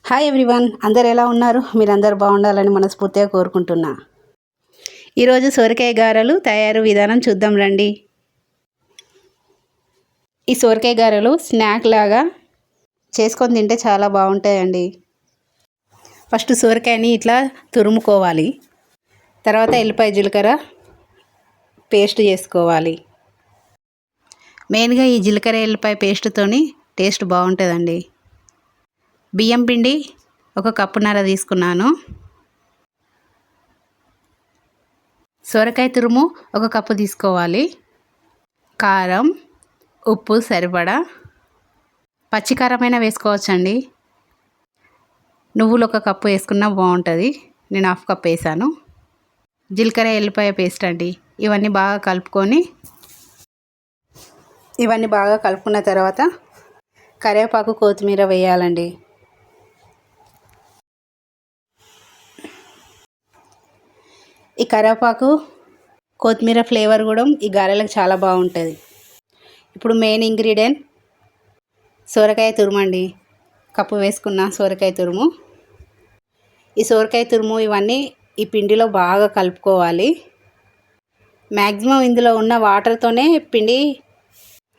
Hi everyone, అందరు ఎలా ఉన్నారు? మీరందరూ బాగుండాలని మనస్ఫూర్తిగా కోరుకుంటున్నా. ఈరోజు సొరకాయ గారెలు తయారు విధానం చూద్దాం రండి. ఈ సొరకాయ గారెలు స్నాక్ లాగా చేసుకొని తింటే చాలా బాగుంటాయండి. ఫస్ట్ సొరకాయని ఇట్లా తురుముకోవాలి. తర్వాత ఎల్లిపాయ జీలకర్ర పేస్ట్ చేసుకోవాలి. మెయిన్గా ఈ జీలకర్ర ఎల్లిపాయ పేస్ట్తోని టేస్ట్ బాగుంటుందండి. బియ్యం పిండి 1 కప్పున్నర తీసుకున్నాను. సొరకాయ తురుము 1 కప్పు తీసుకోవాలి. కారం, ఉప్పు సరిపడా, పచ్చికారమైనా వేసుకోవచ్చండి. నువ్వులు 1 కప్పు వేసుకున్నా బాగుంటుంది. నేను 1/2 కప్ వేసాను. జీలకర్ర ఎల్లిపాయ పేస్ట్ అండి. ఇవన్నీ బాగా కలుపుకున్న తర్వాత కరివేపాకు కొత్తిమీర వేయాలండి. ఈ కరివేపాకు కొత్తిమీర ఫ్లేవర్ కూడా ఈ గారెలకు చాలా బాగుంటుంది. ఇప్పుడు మెయిన్ ఇంగ్రీడియంట్ సొరకాయ తురుము అండి. కప్పు వేసుకున్న సొరకాయ తురుము. ఈ సొరకాయ తురుము ఇవన్నీ ఈ పిండిలో బాగా కలుపుకోవాలి. మ్యాక్సిమం ఇందులో ఉన్న వాటర్తోనే పిండి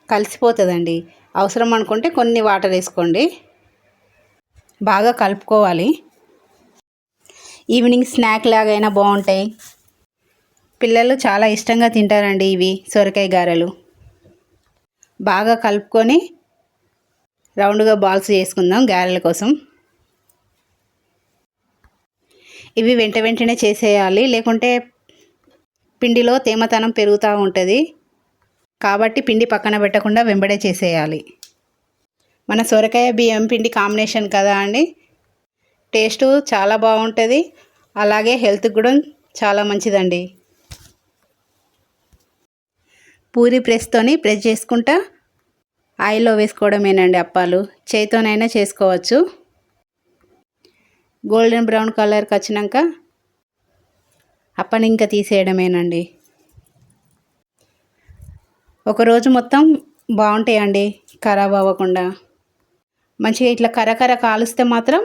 కలిసిపోతుందండి. అవసరం అనుకుంటే కొన్ని వాటర్ వేసుకోండి. బాగా కలుపుకోవాలి. ఈవినింగ్ స్నాక్ లాగైనా బాగుంటాయి. పిల్లలు చాలా ఇష్టంగా తింటారండి ఇవి సొరకాయ గారెలు. బాగా కలుపుకొని రౌండ్గా బాల్స్ చేసుకుందాం గారెల కోసం. ఇవి వెంటనే చేసేయాలి, లేకుంటే పిండిలో తేమతనం పెరుగుతూ ఉంటుంది. కాబట్టి పిండి పక్కన పెట్టకుండా వెంబడే చేసేయాలి. మన సొరకాయ బియ్యం పిండి కాంబినేషన్ కదా అండి, టేస్ట్ చాలా బాగుంటుంది. అలాగే హెల్త్కి కూడా చాలా మంచిదండి. పూరి ప్రెస్ చేసుకుంటా ఆయిల్లో వేసుకోవడమేనండి అప్పాలు. చేతితోనైనా చేసుకోవచ్చు. గోల్డెన్ బ్రౌన్ కలర్కి వచ్చినాక అప్పని ఇంకా తీసేయడమేనండి. ఒకరోజు మొత్తం బాగుంటాయండి, ఖరాబ్ అవ్వకుండా. మంచిగా ఇట్లా కరకర కాలుస్తే మాత్రం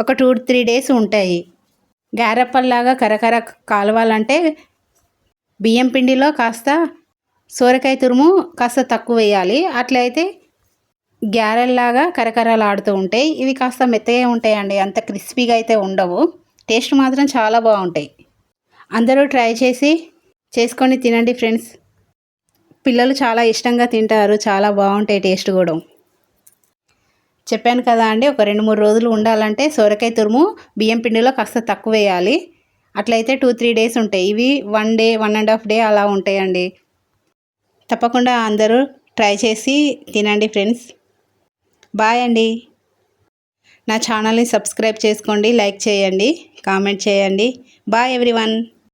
ఒక 2-3 డేస్ ఉంటాయి. గారెప్పల్లాగా కరకర కాలవాలంటే బియ్యం పిండిలో కాస్త సొరకాయ తురుము కాస్త తక్కువ వేయాలి. అట్లయితే గారెల్లాగా కరకరలాడుతూ ఉంటాయి. ఇవి కాస్త మెత్తగా ఉంటాయండి, అంత క్రిస్పీగా అయితే ఉండవు. టేస్ట్ మాత్రం చాలా బాగుంటాయి. అందరూ ట్రై చేసుకొని తినండి ఫ్రెండ్స్. పిల్లలు చాలా ఇష్టంగా తింటారు. చాలా బాగుంటాయి టేస్ట్ కూడా. చెప్పాను కదా అండి, ఒక 2-3 రోజులు ఉండాలంటే సొరకాయ తురుము బియ్యం పిండిలో కాస్త తక్కువ వేయాలి. అట్లయితే 2-3 డేస్ ఉంటాయి. ఇవి 1 డే 1.5 డే అలా ఉంటాయండి. తప్పకుండా అందరూ ట్రై చేసి తినండి ఫ్రెండ్స్. బాయ్ అండి. నా ఛానల్ని సబ్స్క్రైబ్ చేసుకోండి, లైక్ చేయండి, కామెంట్ చేయండి. Bye everyone.